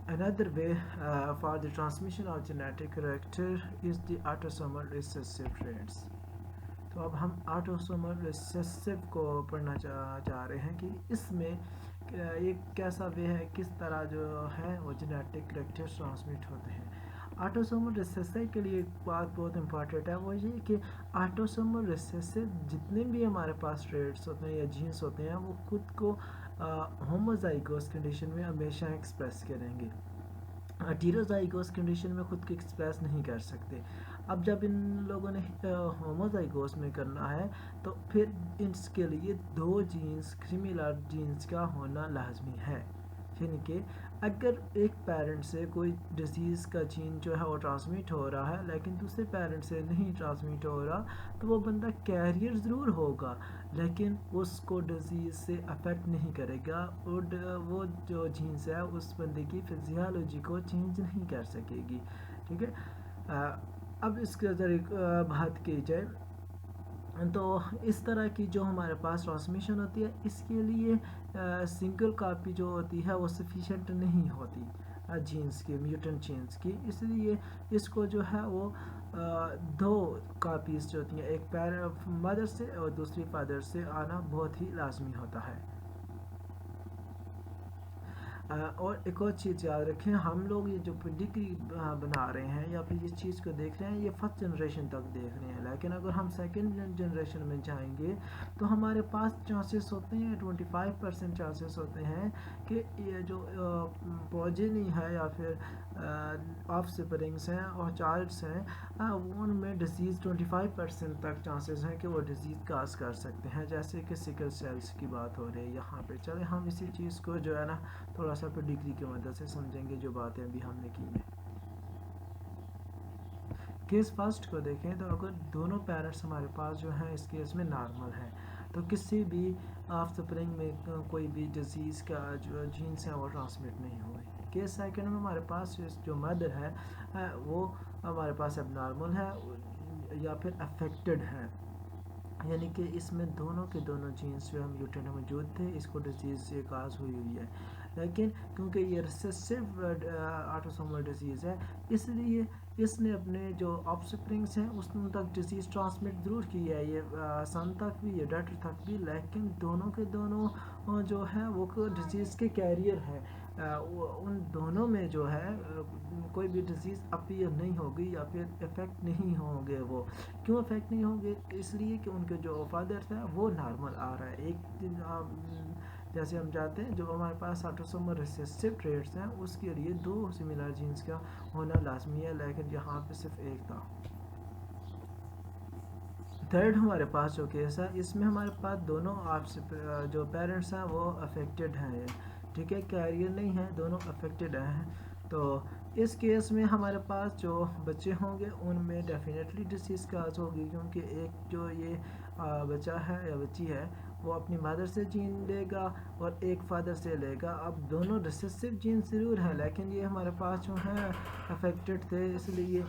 Another way for the transmission of genetic character is the autosomal recessive traits. تو اب ہم آٹوسومل recessive کو پڑھنا چاہ رہے ہیں کہ اس میں ایک کیسا وے ہے، کس طرح جو ہے وہ جینیٹک کریکٹر ٹرانسمٹ ہوتے ہیں. آٹوسومل ریسیسو کے لیے ایک بات بہت امپورٹنٹ ہے، وہ یہ کہ آٹوسومل ریسیسو جتنے بھی ہمارے پاس ٹریٹس ہوتے ہیں یا جینس ہوتے ہیں وہ خود کو ہوموزائگوس کنڈیشن میں ہمیشہ ایکسپریس کریں گے. ہیٹیروزائگوس کنڈیشن میں خود کو ایکسپریس نہیں کر سکتے. اب جب ان لوگوں نے ہوموزائگوس میں کرنا ہے تو پھر اس کے لیے دو جینس سملر جینس کا ہونا لازمی ہے. یعنی کہ اگر ایک پیرنٹ سے کوئی ڈیزیز کا جین جو ہے وہ ٹرانسمٹ ہو رہا ہے لیکن دوسرے پیرنٹ سے نہیں ٹرانسمٹ ہو رہا تو وہ بندہ کیریئر ضرور ہوگا لیکن اس کو ڈیزیز سے افیکٹ نہیں کرے گا، اور وہ جو جینس ہے اس بندے کی فزیالوجی کو چینج نہیں کر سکے گی. ٹھیک ہے. اب اس کے ذریعے بات کی جائے تو اس طرح کی جو ہمارے پاس ٹرانسمیشن ہوتی ہے اس کے لیے سنگل کاپی جو ہوتی ہے وہ سفیشینٹ نہیں ہوتی جینس کی، میوٹنٹ جینس کی. اس لیے اس کو جو ہے وہ دو کاپیز جو ہوتی ہیں، ایک مدر سے اور دوسری فادر سے آنا بہت ہی لازمی ہوتا ہے. اور ایک اور چیز یاد رکھیں، ہم لوگ یہ جو ڈگری بنا رہے ہیں یا پھر اس چیز کو دیکھ رہے ہیں یہ فرسٹ جنریشن تک دیکھ رہے ہیں، لیکن اگر ہم سیکنڈ جنریشن میں جائیں گے تو ہمارے پاس چانسز ہوتے ہیں 25% چانسز ہوتے ہیں کہ یہ جو پروجینی ہے یا پھر آف سپرنگس ہیں اور چائلڈس ہیں ان میں ڈیزیز 25% تک چانسز ہیں کہ وہ ڈیزیز کاز کر سکتے ہیں، جیسے کہ سکل سیلس کی بات ہو رہی ہے یہاں پہ. چلے ہم اسی چیز کو جو ہے نا تھوڑا سا پہ ڈگری کی مدد سے سمجھیں گے جو باتیں ابھی ہم نے کی ہیں. کیس فرسٹ کو دیکھیں تو اگر دونوں پیرنٹس ہمارے پاس جو ہیں اس کیس میں نارمل ہیں تو کسی بھی آف سپرنگ میں کوئی بھی ڈیزیز کا جو جینس ہے وہ ٹرانسمٹ نہیں ہوئے. کیس سیکنڈ میں ہمارے پاس جو مدر ہے وہ ہمارے پاس اب نارمل ہے یا پھر افیکٹڈ ہے، یعنی کہ اس میں دونوں کے دونوں جینس جو ہم میوٹنٹ موجود تھے، اس کو ڈیزیز سے کاز ہوئی ہے. لیکن کیونکہ یہ ریسیسو آٹوسومل ڈیزیز ہے اس لیے اس نے اپنے جو آف سپرنگس ہیں اس تک ڈیزیز ٹرانسمٹ ضرور کی ہے، یہ سن تک بھی یہ ڈاٹر تک بھی، لیکن دونوں کے دونوں جو ہے وہ ڈیزیز کے کیریئر ہیں. ان دونوں میں جو ہے کوئی بھی ڈیزیز اپیئر نہیں ہوگی یا پھر افیکٹ نہیں ہوں گے. وہ کیوں افیکٹ نہیں ہوں گے؟ اس لیے کہ ان کے جو فادر ہے وہ نارمل آ رہا ہے. ایک جیسے ہم جاتے ہیں جو ہمارے پاس آٹوسومل ریسیسو ٹریٹس ہیں اس کے لیے دو سملر جینس کا ہونا لازمی ہے، لیکن یہاں پہ صرف ایک تھا. تھرڈ ہمارے پاس جو کیس ہے اس میں ہمارے پاس دونوں جو پیرنٹس ہیں وہ افیکٹڈ ہیں. ٹھیک ہے، کیریئر نہیں ہے، دونوں افیکٹڈ ہیں. تو اس کیس میں ہمارے پاس جو بچے ہوں گے ان میں ڈیفینیٹلی ڈیزیز کاز ہوگی، کیونکہ ایک جو یہ بچہ ہے یا بچی ہے وہ اپنی مدر سے جین لے گا اور ایک فادر سے لے گا. اب دونوں ریسیسو جین ضرور ہیں لیکن یہ ہمارے پاس جو ہیں افیکٹڈ تھے، اس لیے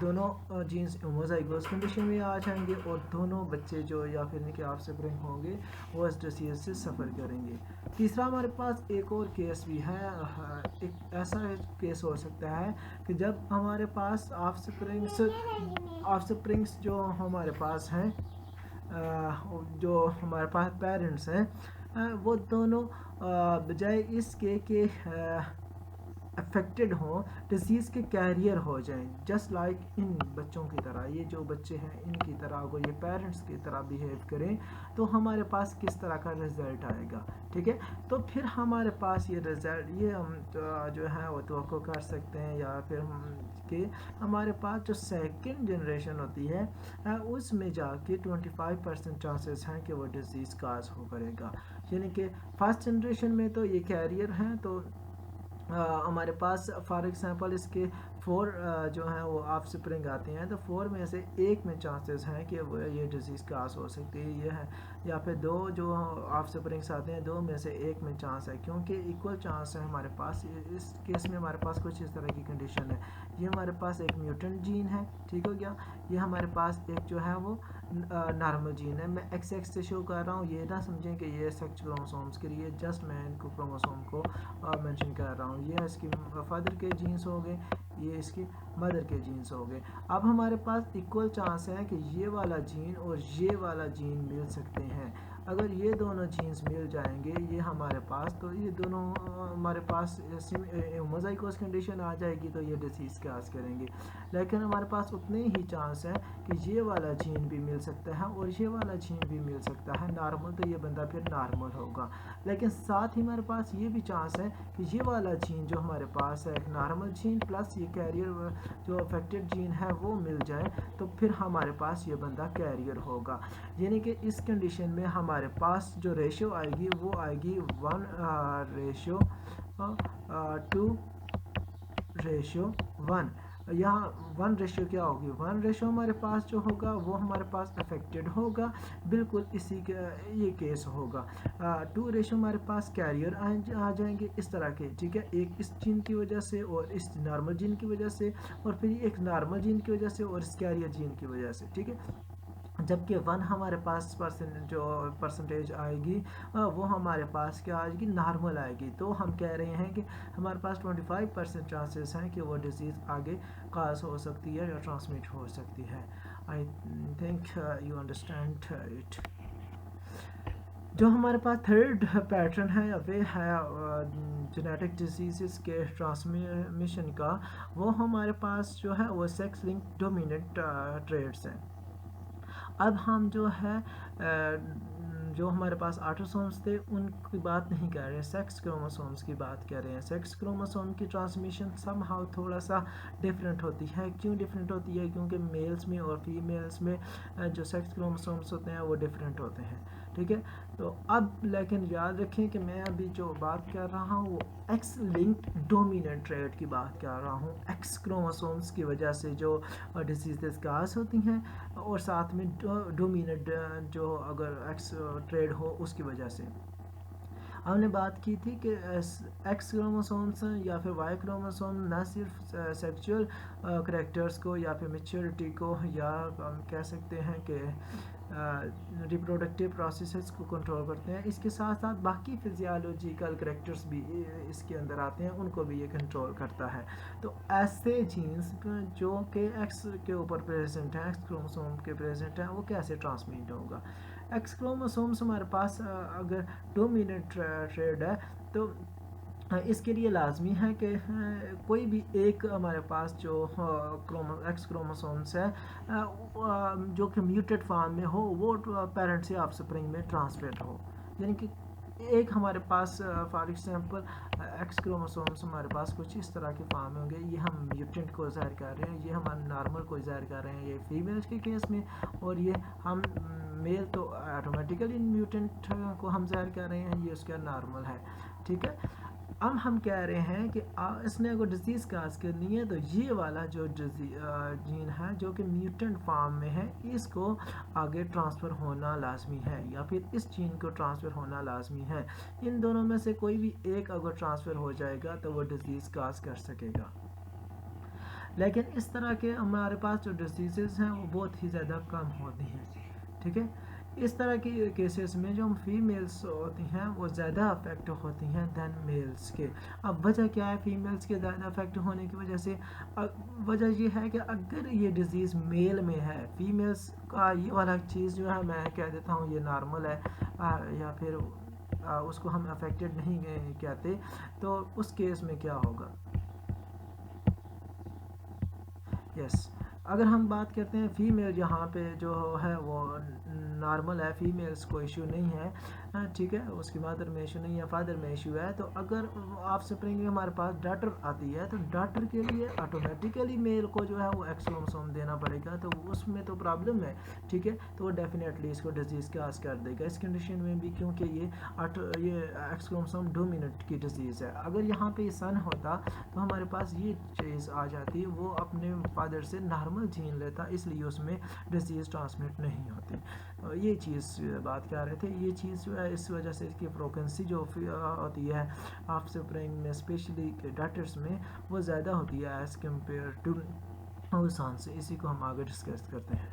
دونوں جینس ہوموزائگوس کنڈیشن میں آ جائیں گے اور دونوں بچے جو یا پھر ان کے آف سپرنگ ہوں گے وہ اس ڈیزیز سے سفر کریں گے. تیسرا ہمارے پاس ایک اور کیس بھی ہے. ایک ایسا کیس ہو سکتا ہے کہ جب ہمارے پاس آف سپرنگس جو ہمارے پاس ہیں جو ہمارے پاس پیرنٹس ہیں وہ دونوں بجائے اس کے کہ افیکٹڈ ہوں ڈیزیز کے کیریئر ہو جائیں، جسٹ لائک ان بچوں کی طرح. یہ جو بچے ہیں ان کی طرح اگر یہ پیرنٹس کی طرح بیہیو کریں تو ہمارے پاس کس طرح کا رزلٹ آئے گا. ٹھیک ہے، تو پھر ہمارے پاس یہ رزلٹ یہ ہم جو ہے وہ توقع کر سکتے ہیں یا پھر کہ ہمارے پاس جو سیکنڈ جنریشن ہوتی ہے اس میں جا کے 25% چانسز ہیں کہ وہ ڈیزیز کاز ہو کرے گا. یعنی کہ فرسٹ جنریشن میں تو یہ کیریئر ہیں تو ہمارے پاس فار ایگزامپل اس کے 4 جو ہیں وہ آف سپرنگ آتے ہیں تو 4 میں سے ایک میں چانسز ہیں کہ وہ یہ ڈیزیز کاز ہو سکتی ہے یہ ہے، یا پھر 2 جو آف سپرنگس آتے ہیں 2 میں سے ایک میں چانس ہے، کیونکہ ایکول چانس ہے ہمارے پاس. اس کیس میں ہمارے پاس کچھ اس طرح کی کنڈیشن ہے. یہ ہمارے پاس ایک میوٹنٹ جین ہے، ٹھیک ہو گیا. یہ ہمارے پاس ایک جو ہے وہ नॉर्मल जीन है। मैं एक्स एक्स से शो कर रहा हूँ, ये ना समझें कि ये सेक्स क्रोमोसोम्स के लिए, जस्ट मैं इनको क्रोमोसोम को मेंशन कर रहा हूँ। ये इसकी फादर के जीन्स हो गए, ये इसकी मदर के जीन्स हो गए। अब हमारे पास इक्वल चांस है कि ये वाला जीन और ये वाला जीन मिल सकते हैं। अगर ये दोनों जीन्स मिल जाएंगे ये हमारे पास, तो ये दोनों हमारे पास मोज़ाइगोस कंडीशन आ जाएगी, तो ये डिसीज़ काज करेंगे। लेकिन हमारे पास उतने ही चांस है कि ये वाला जीन भी मिल सकता है और ये वाला जीन भी मिल सकता है नॉर्मल, तो ये बंदा फिर नॉर्मल होगा। लेकिन साथ ही हमारे पास ये भी चांस है कि ये वाला जीन जो हमारे पास है, एक नॉर्मल जीन प्लस ये कैरियर जो अफेक्टेड जीन है वो मिल जाए, तो फिर हमारे पास ये बंदा कैरियर होगा। यानी कि इस कंडीशन में हमारे पास जो रेशियो आएगी वो आएगी 1:2:1। यहाँ 1 रेशियो क्या होगी, 1 रेशियो हमारे पास जो होगा वो हमारे पास अफेक्टेड होगा, बिल्कुल इसी के ये केस होगा। 2 रेशियो हमारे पास कैरियर आ जाएंगे इस तरह के, ठीक है, एक इस जीन की वजह से और इस नॉर्मल जीन की वजह से, और फिर एक नॉर्मल जीन की वजह से और इस कैरियर जीन की वजह से, ठीक है। जबकि 1 हमारे पास जो परसेंटेज आएगी वो हमारे पास क्या आएगी, नॉर्मल आएगी। तो हम कह रहे हैं कि हमारे पास 25% चांसेस हैं कि वो डिजीज़ आगे काज हो सकती है या ट्रांसमिट हो सकती है। I think you understand it. जो हमारे पास थर्ड पैटर्न है वे है जेनेटिक डिजीज़ के ट्रांसमिशन का। वो हमारे पास जो है वो सेक्स लिंक डोमिनेंट ट्रेड्स हैं। अब हम जो है जो हमारे पास ऑटोसोम्स थे उनकी बात नहीं कर रहे हैं, सेक्स क्रोमोसोम्स की बात कर रहे हैं। सेक्स क्रोमोसोम की ट्रांसमिशन समहाउ थोड़ा सा डिफरेंट होती है। क्यों डिफरेंट होती है? क्योंकि मेल्स में और फीमेल्स में जो सेक्स क्रोमोसोम्स होते हैं वो डिफरेंट होते हैं, ठीक है। तो अब लेकिन याद रखें कि मैं अभी जो बात कर रहा हूँ वो एक्स लिंक्ड डोमिनेंट ट्रेड की बात कर रहा हूँ। एक्स क्रोमोसोम्स की वजह से जो डिसीज़ काज होती हैं और साथ में डोमिनेंट जो अगर एक्स ट्रेड हो उसकी वजह से। हमने बात की थी कि एक्स क्रोमोसोम्स या फिर वाई क्रोमोसोम न सिर्फ सेक्सुअल करैक्टर्स को या फिर मैच्योरिटी को या हम कह सकते हैं कि रिप्रोडक्टिव प्रोसेसेस को कंट्रोल करते हैं, इसके साथ साथ बाकी फिजियोलॉजिकल करैक्टर्स भी इसके अंदर आते हैं, उनको भी ये कंट्रोल करता है। तो ऐसे जीन्स जो कि एक्स के ऊपर प्रेजेंट हैं, एक्स क्रोमोसोम के प्रेजेंट हैं, वो कैसे ट्रांसमिट होगा? एक्स क्रोमोसोम्स हमारे पास अगर डोमिनेंट ट्रेड है तो इसके लिए लाजमी है कि कोई भी एक हमारे पास जो एक्स क्रोमोसोम्स है जो कि म्यूटेड फॉर्म में हो वो पेरेंट से ऑफस्प्रिंग में ट्रांसफर हो। यानी कि एक हमारे पास फॉर एग्जांपल एक्स क्रोमोसोम्स हमारे पास कुछ इस तरह के फॉर्म में होंगे, ये हम म्यूटेंट को ज़ाहिर कर रहे हैं, ये हम नॉर्मल को ज़ाहिर कर रहे हैं ये फीमेल्स के केस में, और ये हम मेल तो ऑटोमेटिकली म्यूटेंट को हम ज़ाहिर कर रहे हैं, ये उसका नॉर्मल है, ठीक है। अब हम कह रहे हैं कि इसने अगर डिजीज़ काज करनी है तो ये वाला जो जीन है जो कि म्यूटेंट फॉर्म में है इसको आगे ट्रांसफ़र होना लाजमी है, या फिर इस जीन को ट्रांसफ़र होना लाजमी है। इन दोनों में से कोई भी एक अगर ट्रांसफ़र हो जाएगा तो वो डिजीज़ काज कर सकेगा। लेकिन इस तरह के हमारे पास जो डिजीज़ हैं वो बहुत ही ज़्यादा कम होती हैं, ठीक है। इस तरह की केसेस में जो फीमेल्स होती हैं वो ज़्यादा अफेक्ट होती हैं दैन मेल्स के। अब वजह क्या है फीमेल्स के ज़्यादा अफेक्ट होने की वजह से? वजह ये है कि अगर ये डिज़ीज़ मेल में है, फीमेल्स का ये वाला चीज़ जो है मैं कह देता हूँ ये नॉर्मल है या फिर उसको हम अफेक्टेड नहीं कहते, तो उस केस में क्या होगा? यस, अगर हम बात करते हैं फीमेल यहाँ पे जो है वो नॉर्मल है, फीमेल्स को इशू नहीं है, ठीक है, उसकी मदर में इशू नहीं है, फादर में इशू है, तो अगर आप स्प्रिंग में हमारे पास डॉटर आती है तो डॉटर के लिए ऑटोमेटिकली मेल को जो है वो एक्स क्रोमोसोम देना पड़ेगा, तो उसमें तो प्रॉब्लम है, ठीक है, तो वो डेफिनेटली इसको डिजीज़ काज कर देगा इस कंडीशन में भी, क्योंकि ये एक्स क्रोमोसोम डोमिनेंट की डिजीज़ है। अगर यहाँ पे सन होता तो हमारे पास ये चीज़ आ जाती, वो अपने फादर से नॉर्मल जीन लेता, इसलिए उसमें डिजीज़ ट्रांसमिट नहीं होती। ये चीज़ बात कर रहे थे, ये चीज़ जो है इस वजह से इसकी फ्रीक्वेंसी जो होती है ऑफस्प्रिंग में स्पेशली डॉटर्स में वो ज़्यादा होती है एज़ कम्पेयर टू सन से। इसी को हम आगे डिस्कस करते हैं।